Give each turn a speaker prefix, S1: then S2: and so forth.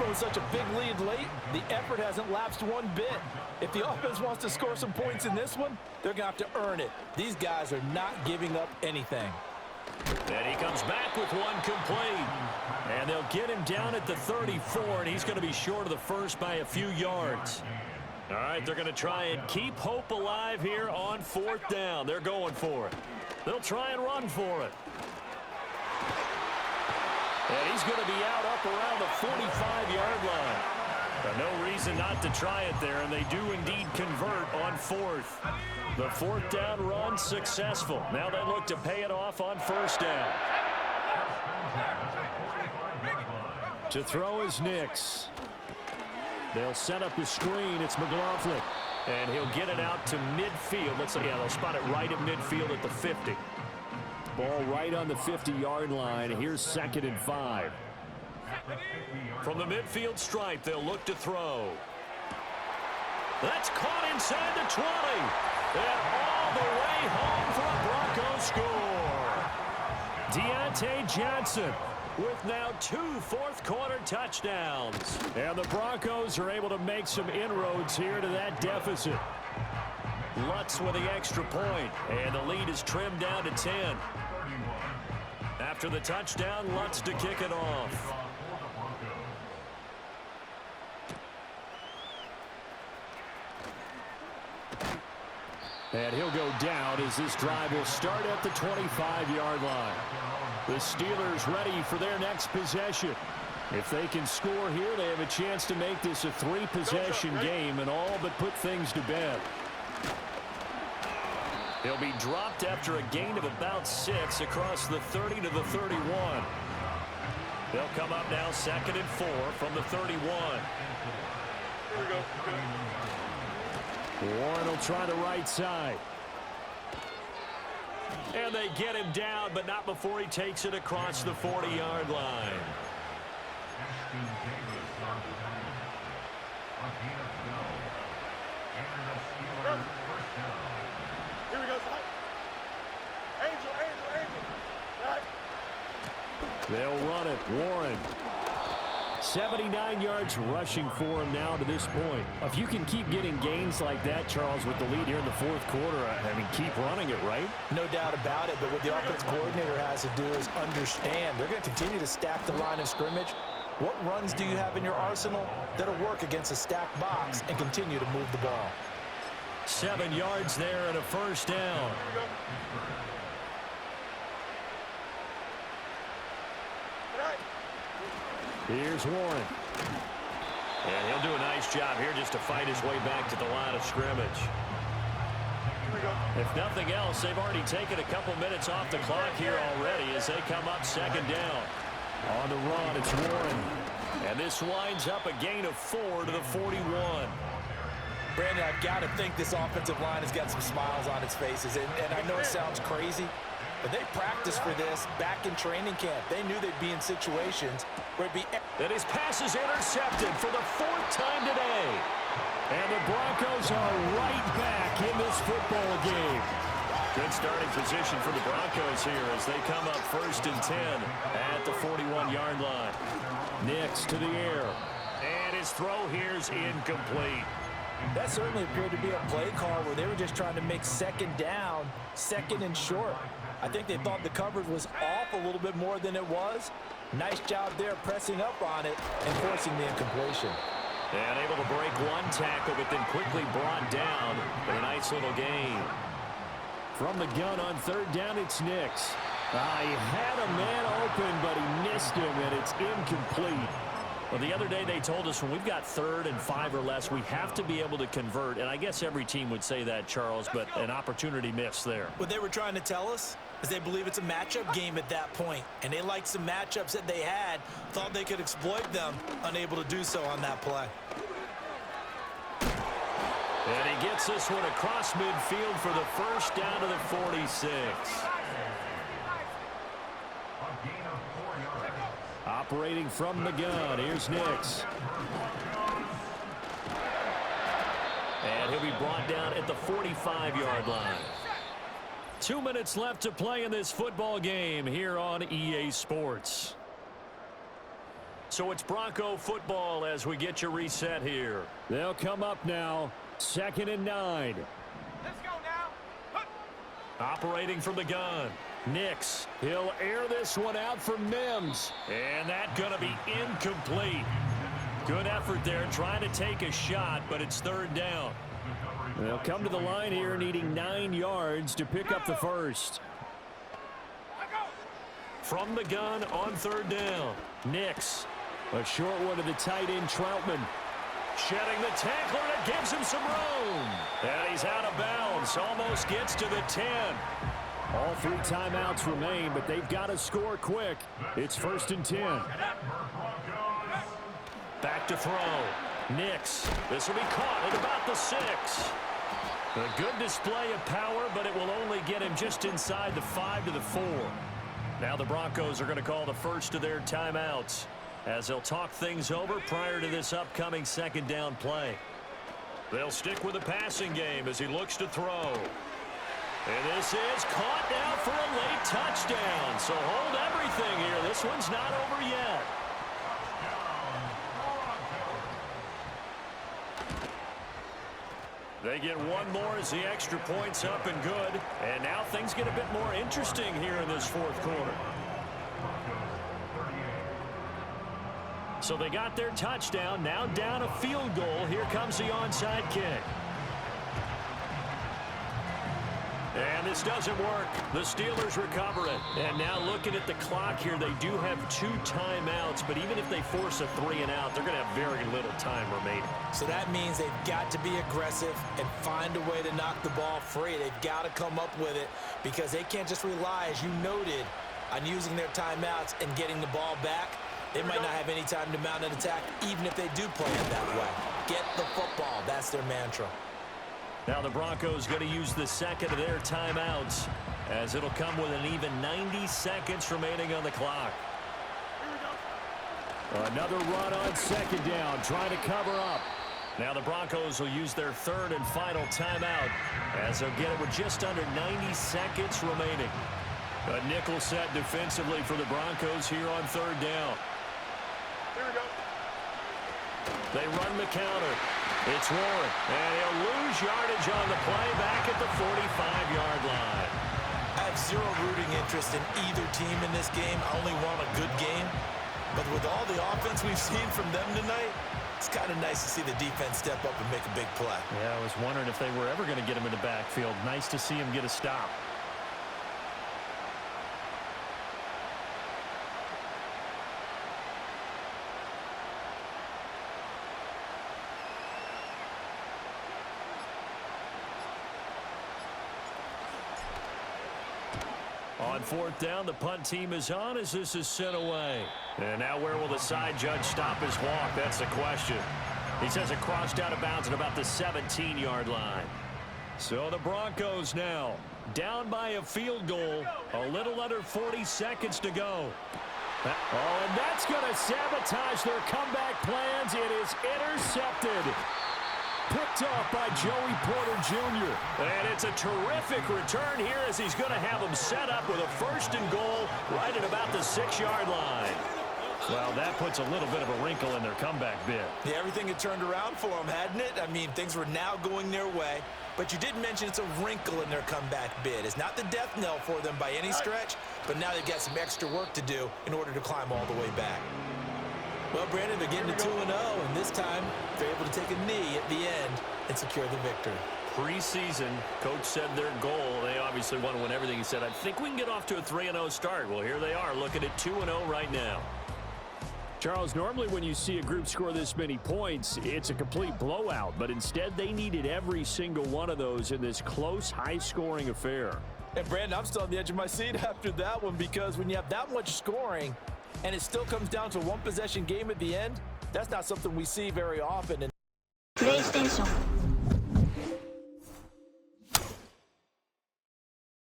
S1: with such a big lead late, the effort hasn't lapsed one bit. If the offense wants to score some points in this one, they're going to have to earn it. These guys are not giving up anything.
S2: And he comes back with one complete. And they'll get him down at the 34, and he's going to be short of the first by a few yards. All right, they're going to try and keep hope alive here on 4th down. They're going for it. They'll try and run for it. And he's going to be out up around the 45-yard line. But no reason not to try it there, and they do indeed convert on 4th. The 4th down run successful. Now they look to pay it off on 1st down. To throw is Nix. They'll set up the screen. It's McLaughlin. And he'll get it out to midfield. Let's say, yeah, they'll spot it right at midfield at the 50. Ball right on the 50-yard line. Here's 2nd and 5. From the midfield stripe, they'll look to throw. That's caught inside the 20. And all the way home for a Broncos score. Deontay Johnson with now 2 fourth-quarter touchdowns. And the Broncos are able to make some inroads here to that deficit. Lutz with the extra point, and the lead is trimmed down to 10. After the touchdown, Lutz to kick it off. And he'll go down as this drive will start at the 25-yard line. The Steelers ready for their next possession. If they can score here, they have a chance to make this a 3-possession game and all but put things to bed. He'll be dropped after a gain of about 6 across the 30 to the 31. They'll come up now 2nd and 4 from the 31.
S3: Here we go.
S2: Warren will try the right side. And they get him down, but not before he takes it across the 40-yard line.
S3: Here we go. Angel. Right.
S2: They'll run it. Warren. 79 yards rushing for him now to this point. If you can keep getting gains like that, Charles, with the lead here in the 4th quarter, I mean, keep running it, right?
S1: No doubt about it, but what the offense coordinator has to do is understand. They're going to continue to stack the line of scrimmage. What runs do you have in your arsenal that'll work against a stacked box and continue to move the ball?
S2: 7 yards there and a 1st down. Here's Warren. And he'll do a nice job here just to fight his way back to the line of scrimmage. If nothing else, they've already taken a couple minutes off the clock here already as they come up 2nd down. On the run, it's Warren. And this winds up a gain of 4 to the 41.
S1: Brandon, I've got to think this offensive line has got some smiles on its faces. And I know it sounds crazy, but they practiced for this back in training camp. They knew they'd be in situations where it'd be...
S2: And his pass is intercepted for the 4th time today. And the Broncos are right back in this football game. Good starting position for the Broncos here as they come up 1st and 10 at the 41-yard line. Nix to the air. And his throw here is incomplete.
S1: That certainly appeared to be a play call where they were just trying to make 2nd down, 2nd and short. I think they thought the coverage was off a little bit more than it was. Nice job there pressing up on it and forcing the incompletion.
S2: And able to break one tackle, but then quickly brought down. But a nice little gain. From the gun on 3rd down, it's Nix. He had a man open, but he missed him, and it's incomplete. Well, the other day they told us when we've got 3rd and 5 or less, we have to be able to convert. And I guess every team would say that, Charles, but an opportunity missed there.
S1: What they were trying to tell us is they believe it's a matchup game at that point. And they liked some matchups that they had, thought they could exploit them, unable to do so on that play.
S2: And he gets this one across midfield for the 1st down to the 46. Operating from the gun, here's Nix. And he'll be brought down at the 45-yard line. 2 minutes left to play in this football game here on EA Sports. So it's Bronco football as we get you reset here.
S4: They'll come up now. 2nd and 9.
S3: Let's go now.
S2: Operating from the gun. Nix.
S4: He'll air this one out for Mims.
S2: And that's going to be incomplete. Good effort there trying to take a shot, but it's 3rd down.
S4: They'll come to the line here needing 9 yards to pick up the first.
S2: From the gun on 3rd down. Nix.
S4: A short one to the tight end, Troutman.
S2: Shedding the tackler, and it gives him some room. And he's out of bounds. Almost gets to the 10.
S4: All 3 timeouts remain, but they've got to score quick. It's 1st and 10.
S2: Back to throw. Nix. This will be caught at about the 6. A good display of power, but it will only get him just inside the 5 to the 4. Now the Broncos are going to call the first of their timeouts as they'll talk things over prior to this upcoming 2nd down play. They'll stick with the passing game as he looks to throw. And this is caught now for a late touchdown. So hold everything here. This one's not over yet. They get one more as the extra point's up and good. And now things get a bit more interesting here in this 4th quarter. So they got their touchdown, now down a field goal. Here comes the onside kick. And this doesn't work. The Steelers recover it. And now looking at the clock here, they do have 2 timeouts, but even if they force a 3-and-out, they're going to have very little time remaining.
S1: So that means they've got to be aggressive and find a way to knock the ball free. They've got to come up with it because they can't just rely, as you noted, on using their timeouts and getting the ball back. They might not have any time to mount an attack, even if they do play it that way. Get the football. That's their mantra.
S2: Now the Broncos going to use the 2nd of their timeouts as it'll come with an even 90 seconds remaining on the clock.
S4: Another run on 2nd down, trying to cover up.
S2: Now the Broncos will use their 3rd and final timeout as they'll get it with just under 90 seconds remaining. A nickel set defensively for the Broncos here on 3rd down.
S3: Here we go.
S2: They run the counter. It's Warren, and he'll lose yardage on the play back at the 45-yard line.
S1: I have zero rooting interest in either team in this game. I only want a good game. But with all the offense we've seen from them tonight, it's kind of nice to see the defense step up and make a big play.
S2: Yeah, I was wondering if they were ever going to get him in the backfield. Nice to see him get a stop. On 4th down, the punt team is on as this is sent away. And now where will the side judge stop his walk? That's the question. He says it crossed out of bounds at about the 17-yard line. So the Broncos now down by a field goal. A little under 40 seconds to go.
S4: Oh, and that's going to sabotage their comeback plans. It is intercepted. Picked off by Joey Porter Jr.
S2: And it's a terrific return here as he's going to have them set up with a 1st and goal right at about the 6-yard line. Well, that puts a little bit of a wrinkle in their comeback bid.
S1: Yeah, everything had turned around for them, hadn't it? I mean, things were now going their way. But you did mention it's a wrinkle in their comeback bid. It's not the death knell for them by any stretch, but now they've got some extra work to do in order to climb all the way back. Well, Brandon, they're getting to 2-0, and this time they're able to take a knee at the end and secure the victory.
S2: Preseason, coach said their goal, they obviously want to win everything. He said, I think we can get off to a 3-0 start. Well, here they are looking at 2-0 right now.
S4: Charles, normally when you see a group score this many points, it's a complete blowout. But instead, they needed every single one of those in this close, high-scoring affair.
S1: And, Brandon, I'm still on the edge of my seat after that one because when you have that much scoring and it still comes down to a one-possession game at the end, that's not something we see very often.
S5: PlayStation